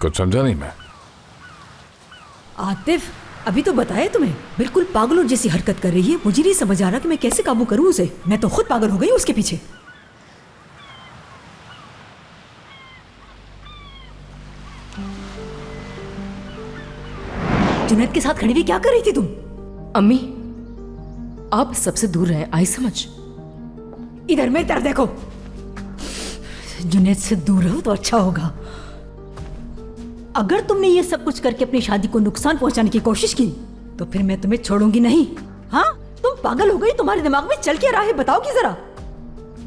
कुछ समझा नहीं मैं। आतिफ, अभी तो बताया तुम्हें, बिल्कुल पागलों जैसी हरकत कर रही है। मुझे नहीं समझ आ रहा कि मैं कैसे काबू करूं उसे। मैं तो खुद पागल हो गई उसके पीछे। जुनैद के साथ खड़ी हुई क्या कर रही थी तुम? अम्मी, आप सबसे दूर रहे, आई समझ। इधर मैं इधर देखो। जुनैद से दूर रहो तो अच्छा होगा। अगर तुमने ये सब कुछ करके अपनी शादी को नुकसान पहुंचाने की कोशिश की तो फिर मैं तुम्हें छोड़ूंगी नहीं। हाँ, तुम पागल हो गई? तुम्हारे दिमाग में चल क्या रहा है बताओगी जरा।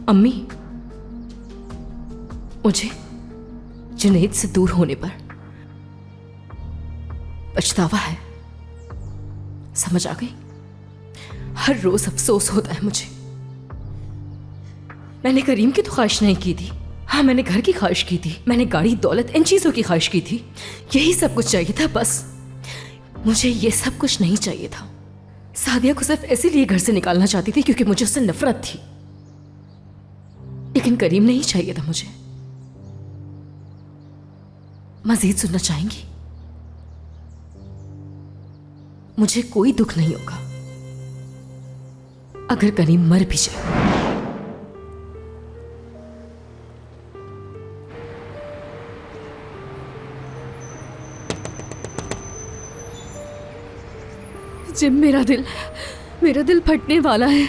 अम्मी, मुझे जुनैद से दूर होने पर पछतावा है, समझ आ गई? हर रोज अफसोस होता है मुझे। मैंने करीम की तो ख्वाहिश नहीं की थी। हाँ, मैंने घर की ख्वाहिश की थी, मैंने गाड़ी दौलत इन चीजों की ख्वाहिश की थी। यही सब कुछ चाहिए था बस। मुझे ये सब कुछ नहीं चाहिए था। सादिया को सिर्फ इसीलिए घर से निकालना चाहती थी क्योंकि मुझे उससे नफरत थी, लेकिन करीम नहीं चाहिए था मुझे। मजीद सुनना चाहेंगी? मुझे कोई दुख नहीं होगा अगर करीम मर भी जाए। जिम, मेरा दिल फटने वाला है।